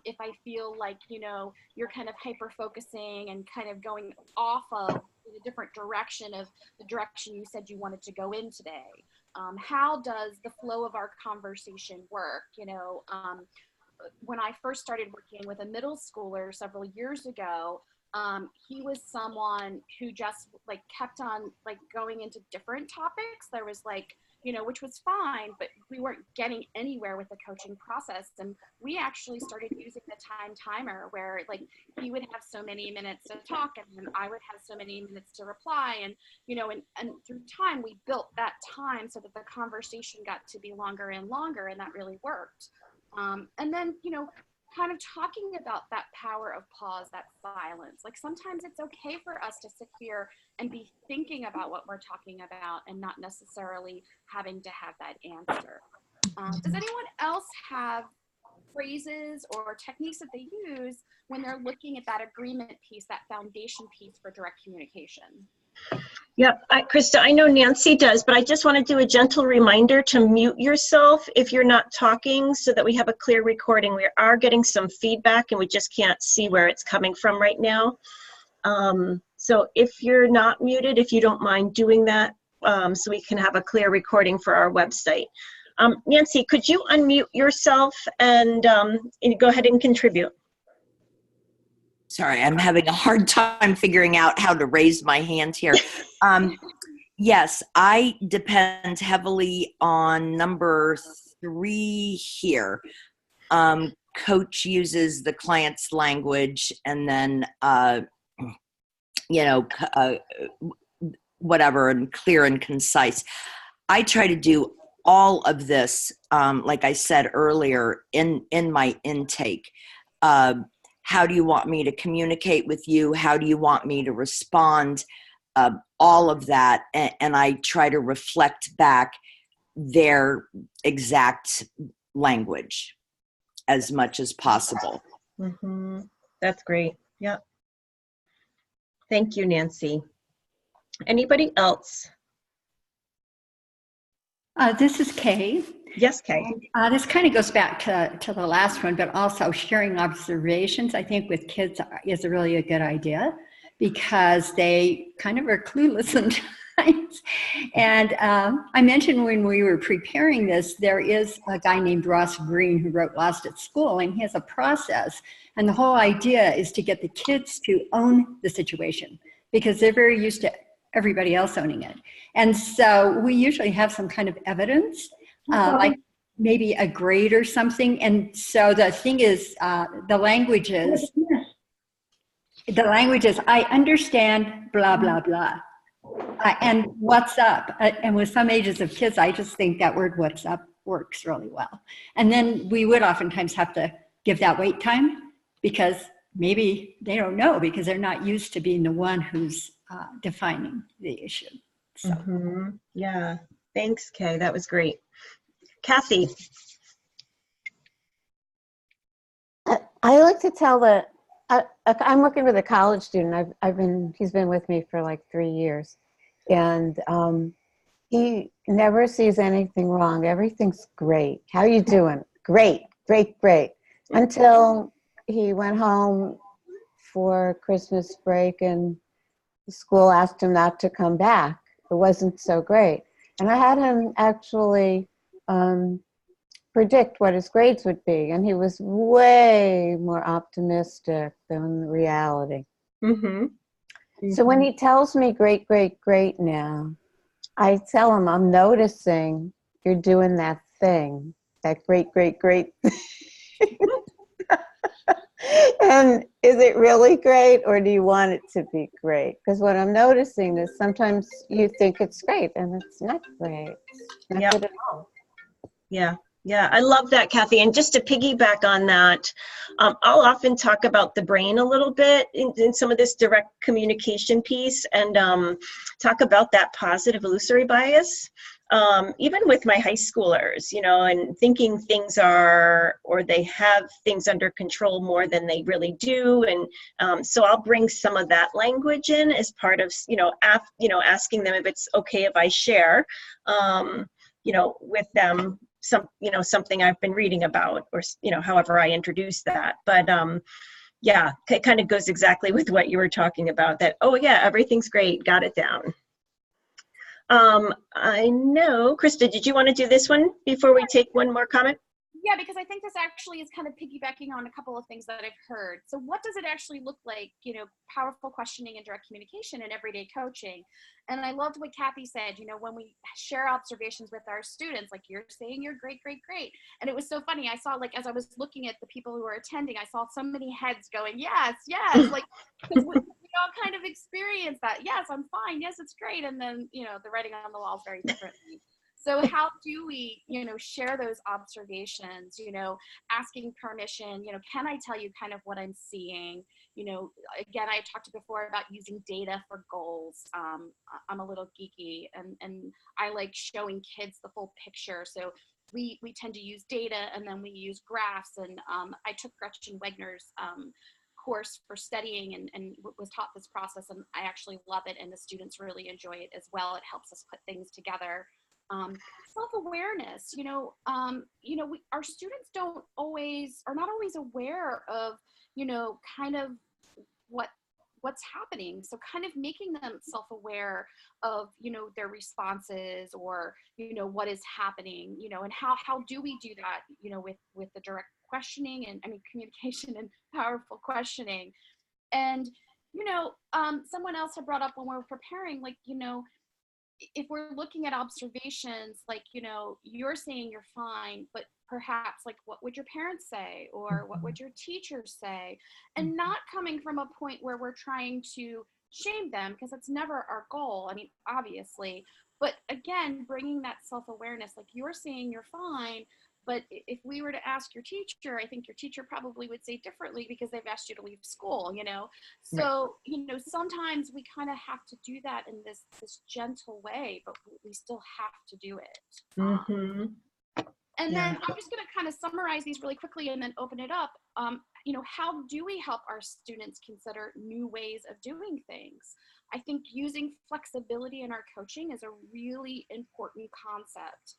if I feel like, you're kind of hyper focusing and kind of going off of a different direction of the direction you said you wanted to go in today? How does the flow of our conversation work? When I first started working with a middle schooler several years ago, he was someone who just kept on going into different topics. There was which was fine, but we weren't getting anywhere with the coaching process. And we actually started using the time timer where he would have so many minutes to talk and then I would have so many minutes to reply. And, and through time, we built that time so that the conversation got to be longer and longer, and that really worked. And then, kind of talking about that power of pause, that silence. Sometimes it's okay for us to sit here and be thinking about what we're talking about and not necessarily having to have that answer. Does anyone else have phrases or techniques that they use when they're looking at that agreement piece, that foundation piece for direct communication? Yep, Krista, I know Nancy does, but I just want to do a gentle reminder to mute yourself if you're not talking so that we have a clear recording. We are getting some feedback and we just can't see where it's coming from right now. So if you're not muted, if you don't mind doing that, so we can have a clear recording for our website. Nancy, could you unmute yourself and go ahead and contribute? Sorry, I'm having a hard time figuring out how to raise my hand here. Yes, I depend heavily on number 3 here. Coach uses the client's language and then, whatever, and clear and concise. I try to do all of this, like I said earlier, in my intake. How do you want me to communicate with you? How do you want me to respond? All of that. And I try to reflect back their exact language as much as possible. Mm-hmm. That's great. Yep. Thank you, Nancy. Anybody else? This is Kay. Yes, Kay. This kind of goes back to the last one, but also sharing observations, I think, with kids is really a good idea because they kind of are clueless sometimes. And I mentioned when we were preparing this, there is a guy named Ross Green who wrote Lost at School, and he has a process. And the whole idea is to get the kids to own the situation because they're very used to everybody else owning it. And so we usually have some kind of evidence. Like maybe a grade or something. And so the thing is, the language is, I understand, blah, blah, blah. And what's up? And with some ages of kids, I just think that word what's up works really well. And then we would oftentimes have to give that wait time because maybe they don't know because they're not used to being the one who's defining the issue. So. Mm-hmm. Yeah, thanks, Kay. That was great. Kathy. I like to tell that I'm working with a college student. He's been with me for like 3 years, and he never sees anything wrong. Everything's great. How you doing? Great, great, great. Until he went home for Christmas break and school asked him not to come back. It wasn't so great, and I had him actually predict what his grades would be, and he was way more optimistic than reality. Mm-hmm. So when he tells me great, great, great now, I tell him I'm noticing you're doing that thing, that great, great, great thing. And is it really great or do you want it to be great? Because what I'm noticing is sometimes you think it's great and it's not great. It's not good at all. Yeah. Yeah, I love that, Kathy. And just to piggyback on that, I'll often talk about the brain a little bit in some of this direct communication piece and talk about that positive illusory bias. Even with my high schoolers, and thinking things are, or they have things under control more than they really do. And so I'll bring some of that language in as part of, asking them if it's okay if I share, with them something I've been reading about, or however I introduce that. But yeah, it kind of goes exactly with what you were talking about, that, oh yeah, everything's great, got it down. I know, Krista, did you want to do this one before we take one more comment? Yeah, because I think this actually is kind of piggybacking on a couple of things that I've heard. So what does it actually look like, powerful questioning and direct communication in everyday coaching? And I loved what Kathy said, when we share observations with our students, like you're saying you're great, great, great. And it was so funny. I saw, as I was looking at the people who were attending, I saw so many heads going, yes, yes. Because we all kind of experience that. Yes, I'm fine. Yes, it's great. And then, the writing on the wall is very differently. So how do we, share those observations, asking permission, can I tell you kind of what I'm seeing? Again, I talked before about using data for goals. I'm a little geeky and I like showing kids the full picture. So we tend to use data and then we use graphs. And I took Gretchen Wegner's course for studying and was taught this process, and I actually love it, and the students really enjoy it as well. It helps us put things together. Self-awareness, our students are not always aware of, kind of what's happening. So kind of making them self-aware of, their responses, or, what is happening, and how do we do that, with the direct questioning and communication and powerful questioning. And, someone else had brought up when we were preparing, like, if we're looking at observations, like, you're saying you're fine, but perhaps, like, what would your parents say, or what would your teachers say? And not coming from a point where we're trying to shame them, because that's never our goal. Obviously, but again, bringing that self-awareness, like, you're saying you're fine, but if we were to ask your teacher, I think your teacher probably would say differently, because they've asked you to leave school, So, sometimes we kind of have to do that in this gentle way, but we still have to do it. Mm-hmm. And then I'm just going to kind of summarize these really quickly and then open it up. How do we help our students consider new ways of doing things? I think using flexibility in our coaching is a really important concept.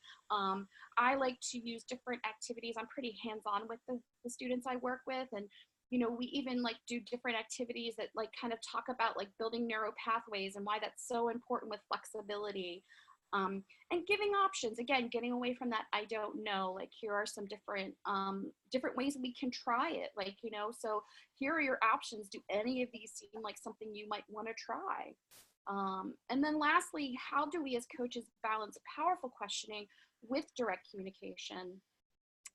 I like to use different activities. I'm pretty hands-on with the students I work with, and we even like do different activities that like kind of talk about like building narrow pathways and why that's so important with flexibility. And giving options, again, getting away from that I don't know, like, here are some different ways we can try it, like, so here are your options. Do any of these seem like something you might want to try? And then lastly, how do we as coaches balance powerful questioning with direct communication?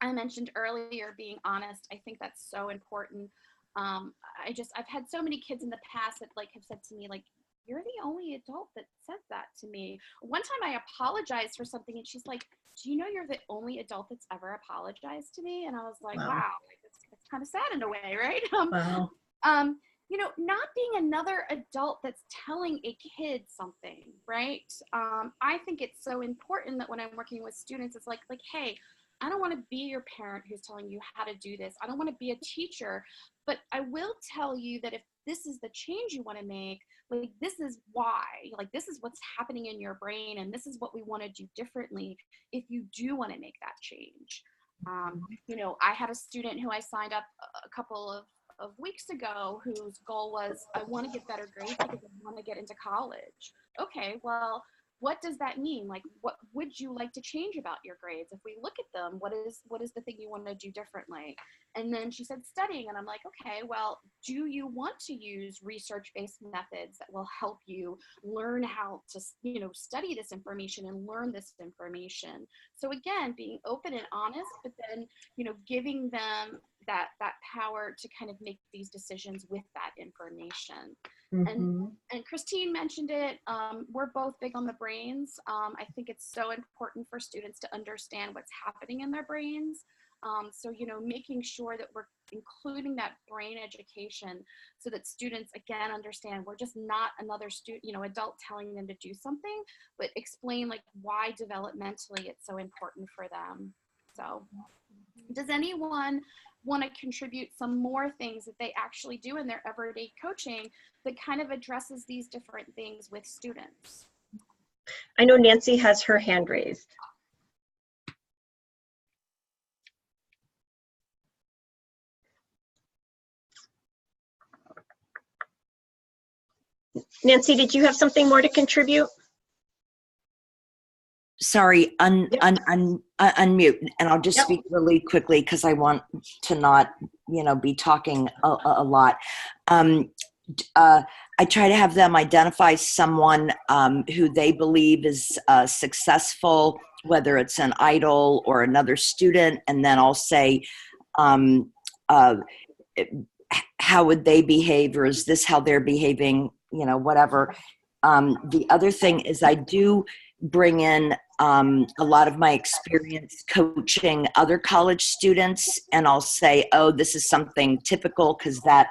I mentioned earlier being honest. I think that's so important. I've had so many kids in the past that like have said to me, like, you're the only adult that said that to me. One time I apologized for something, and she's like, do you know you're the only adult that's ever apologized to me? And I was like, wow, it's kind of sad in a way, right? Wow. Not being another adult that's telling a kid something, right? I think it's so important that when I'm working with students, it's like, hey, I don't want to be your parent who's telling you how to do this. I don't want to be a teacher, but I will tell you that if this is the change you want to make, like, this is why, like, this is what's happening in your brain, and this is what we want to do differently if you do want to make that change. I had a student who I signed up a couple of weeks ago whose goal was, I want to get better grades because I want to get into college. Okay, well, what does that mean? Like, what would you like to change about your grades? If we look at them, what is the thing you want to do differently? And then she said studying, and I'm like, okay, well, do you want to use research-based methods that will help you learn how to, study this information and learn this information? So again, being open and honest, but then, giving them that power to kind of make these decisions with that information. Mm-hmm. And Christine mentioned it. We're both big on the brains. I think it's so important for students to understand what's happening in their brains. So, making sure that we're including that brain education so that students, again, understand we're just not another adult telling them to do something, but explain like why developmentally it's so important for them. So does anyone want to contribute some more things that they actually do in their everyday coaching that kind of addresses these different things with students? I know Nancy has her hand raised. Nancy, did you have something more to contribute? Sorry, unmute, and I'll just speak really quickly because I want to not, be talking a lot. I try to have them identify someone who they believe is successful, whether it's an idol or another student, and then I'll say, how would they behave, or is this how they're behaving, whatever. The other thing is I do bring in a lot of my experience coaching other college students, and I'll say, oh, this is something typical because that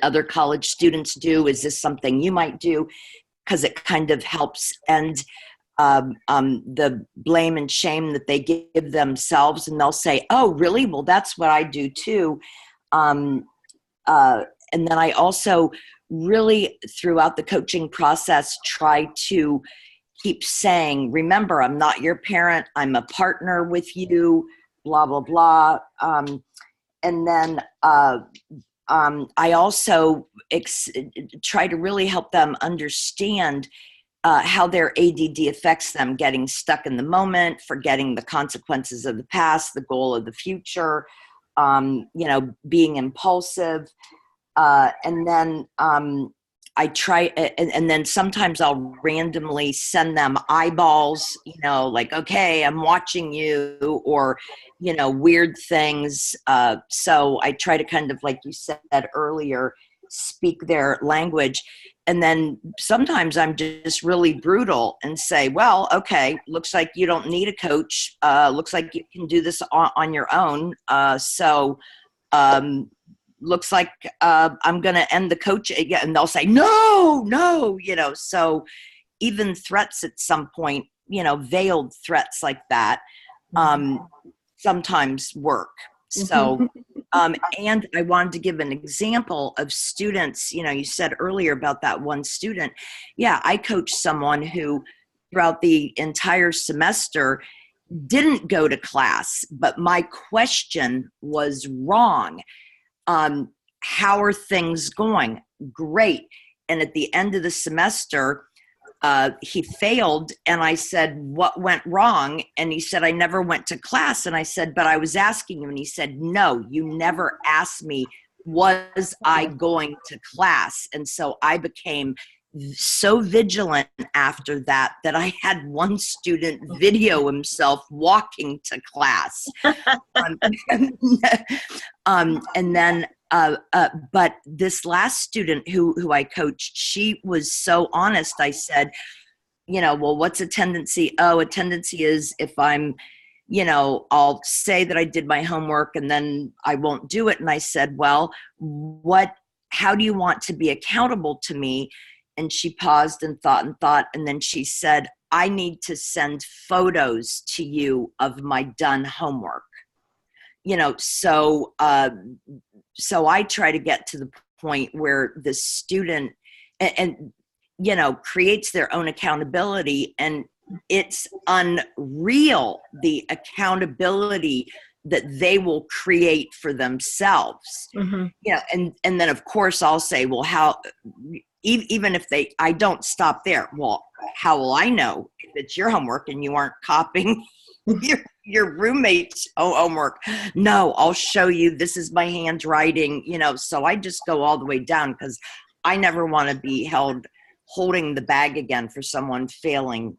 other college students do. Is this something you might do? Because it kind of helps end the blame and shame that they give themselves, and they'll say, oh, really? Well, that's what I do too. And then I also really, throughout the coaching process, try to keep saying, remember, I'm not your parent, I'm a partner with you, blah, blah, blah. And then I also try to really help them understand how their ADD affects them, getting stuck in the moment, forgetting the consequences of the past, the goal of the future, being impulsive. And then I try, and then sometimes I'll randomly send them eyeballs, like, okay, I'm watching you, or, weird things. So I try to kind of, like you said earlier, speak their language. And then sometimes I'm just really brutal and say, well, okay, looks like you don't need a coach. Looks like you can do this on your own. Looks like I'm going to end the coach again. And they'll say, no, so even threats at some point, veiled threats like that sometimes work. So, and I wanted to give an example of students, you said earlier about that one student. Yeah, I coached someone who throughout the entire semester didn't go to class, but my question was wrong. How are things going? Great. And at the end of the semester, he failed. And I said, what went wrong? And he said, I never went to class. And I said, but I was asking you. And he said, no, you never asked me, was I going to class? And so I became so vigilant after that I had one student video himself walking to class. And then but this last student who I coached, she was so honest. I said, well, what's a tendency? Oh, a tendency is if I'm, I'll say that I did my homework and then I won't do it. And I said, well, how do you want to be accountable to me? And she paused and thought. And then she said, I need to send photos to you of my done homework. So I try to get to the point where the student and creates their own accountability, and it's unreal the accountability that they will create for themselves. And then of course I'll say, well, how, even if I don't stop there. Well, how will I know if it's your homework and you aren't copying your roommate's homework? No, I'll show you. This is my handwriting, so I just go all the way down because I never want to be held holding the bag again for someone failing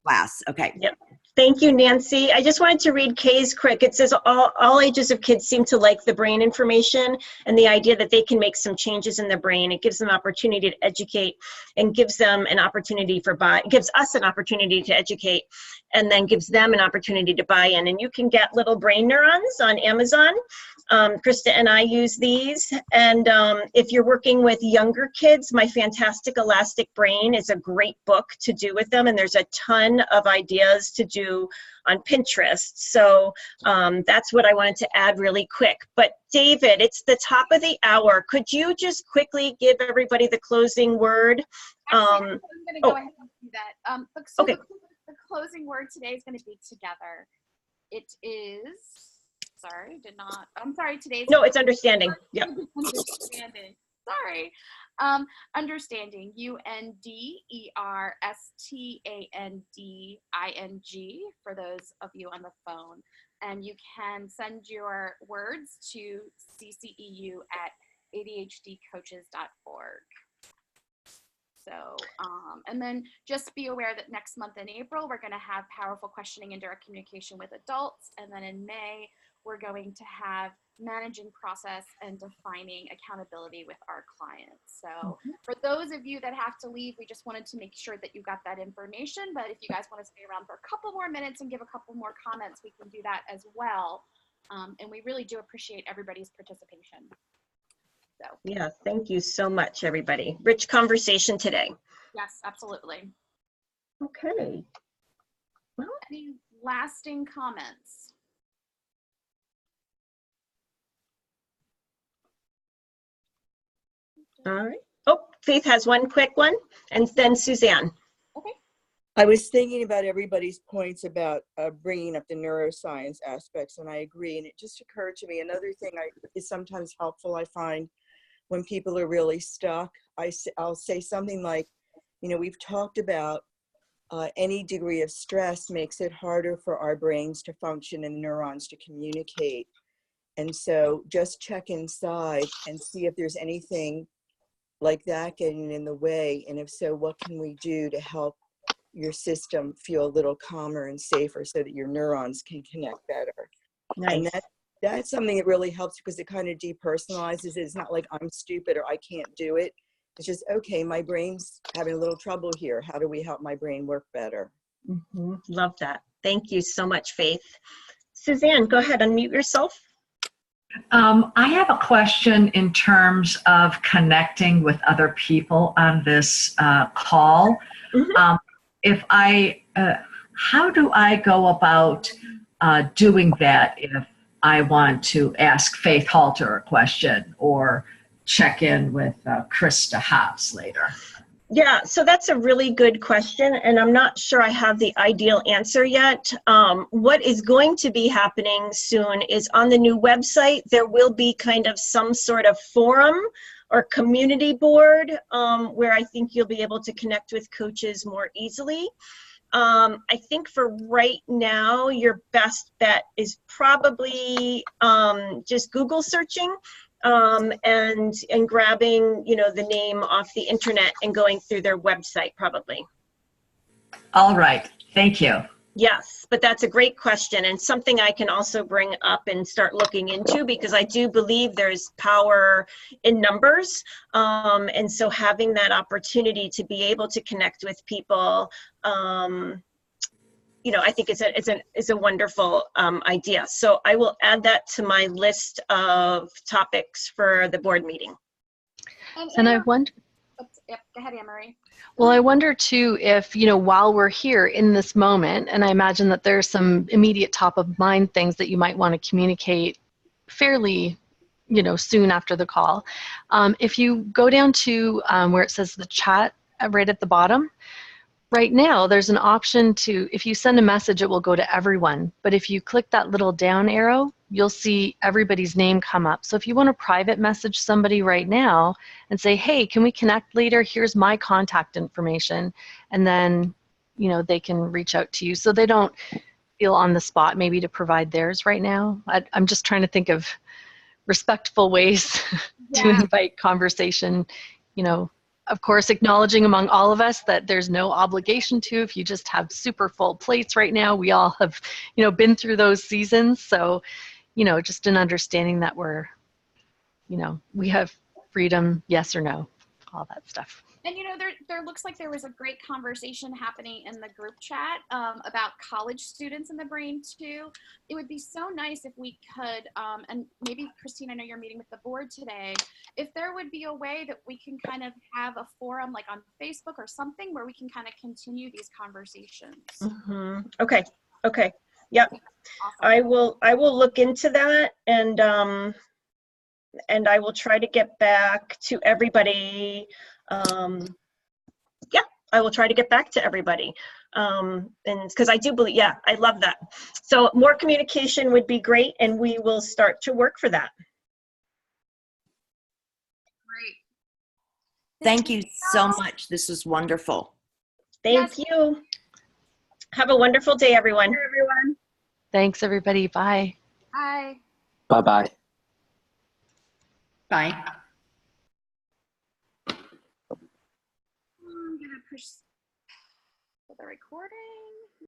class. Okay. Yep. Thank you, Nancy. I just wanted to read Kay's quick. It says all ages of kids seem to like the brain information and the idea that they can make some changes in their brain. It gives them opportunity to educate and gives them an opportunity gives us an opportunity to educate, and then gives them an opportunity to buy in. And you can get little brain neurons on Amazon. Krista and I use these. And if you're working with younger kids, My Fantastic Elastic Brain is a great book to do with them. And there's a ton of ideas to do on Pinterest. So that's what I wanted to add really quick. But David, it's the top of the hour. Could you just quickly give everybody the closing word? Actually, I'm going to go ahead and do that. Okay. The closing word today is going to be together. It is, I'm sorry, today's. No, it's understanding. Yep. Understanding. Sorry. Understanding. UNDERSTANDING for those of you on the phone. And you can send your words to cceu@adhdcoaches.org. So, and then just be aware that next month in April, we're going to have powerful questioning and direct communication with adults. And then in May, we're going to have managing process and defining accountability with our clients. So for those of you that have to leave, we just wanted to make sure that you got that information. But if you guys want to stay around for a couple more minutes and give a couple more comments, we can do that as well. And we really do appreciate everybody's participation. So yeah, thank you so much, everybody. Rich conversation today. Yes, absolutely. Okay. Well, any lasting comments? All right. Oh, Faith has one quick one, and then Suzanne. Okay. I was thinking about everybody's points about bringing up the neuroscience aspects, and I agree. And it just occurred to me, another thing is sometimes helpful, I find, when people are really stuck. I'll say something like, you know, we've talked about any degree of stress makes it harder for our brains to function and neurons to communicate. And so just check inside and see if there's anything like that getting in the way. And if so, what can we do to help your system feel a little calmer and safer so that your neurons can connect better? Nice. And that's something that really helps because it kind of depersonalizes it. It's not like I'm stupid or I can't do it. It's just, okay, my brain's having a little trouble here. How do we help my brain work better? Mm-hmm. Love that. Thank you so much, Faith. Suzanne, go ahead, unmute yourself. I have a question in terms of connecting with other people on this call. Mm-hmm. How do I go about doing that if I want to ask Faith Halter a question or check in with Krista Hobbs later? Yeah, so that's a really good question, and I'm not sure I have the ideal answer yet. What is going to be happening soon is on the new website, there will be kind of some sort of forum or community board where I think you'll be able to connect with coaches more easily. I think for right now, your best bet is probably just Google searching and grabbing, you know, the name off the internet and going through their website probably. All right, thank you. Yes, but that's a great question and something I can also bring up and start looking into because I do believe there's power in numbers. And so having that opportunity to be able to connect with people, you know, I think it's a wonderful idea. So I will add that to my list of topics for the board meeting. And I wonder, Yep, go ahead, Anne-Marie. well, I wonder too if, you know, while we're here in this moment, and I imagine that there's some immediate top of mind things that you might want to communicate fairly, you know, soon after the call. If you go down to where it says the chat right at the bottom, right now there's an option to, if you send a message, it will go to everyone. But if you click that little down arrow, you'll see everybody's name come up. So if you want to private message somebody right now and say, hey, can we connect later? Here's my contact information. And then, you know, they can reach out to you so they don't feel on the spot maybe to provide theirs right now. I'm just trying to think of respectful ways to invite conversation, you know, of course, acknowledging among all of us that there's no obligation to. If you just have super full plates right now, we all have, you know, been through those seasons. So, you know, just an understanding that we're, you know, we have freedom, yes or no, all that stuff. And, you know, there looks like there was a great conversation happening in the group chat about college students in the brain too. It would be so nice if we could, and maybe Christine, I know you're meeting with the board today, if there would be a way that we can kind of have a forum like on Facebook or something where we can kind of continue these conversations. Mm-hmm. Okay. Yep. Awesome. I will look into that and I will try to get back to everybody. Yeah, I will try to get back to everybody. And because I do believe, yeah, I love that. So more communication would be great and we will start to work for that. Great. Thank you so much. This was wonderful. Thank you. Have a wonderful day, everyone. Thanks, everybody. Bye. Bye. Bye-bye. Bye. I'm gonna push the recording.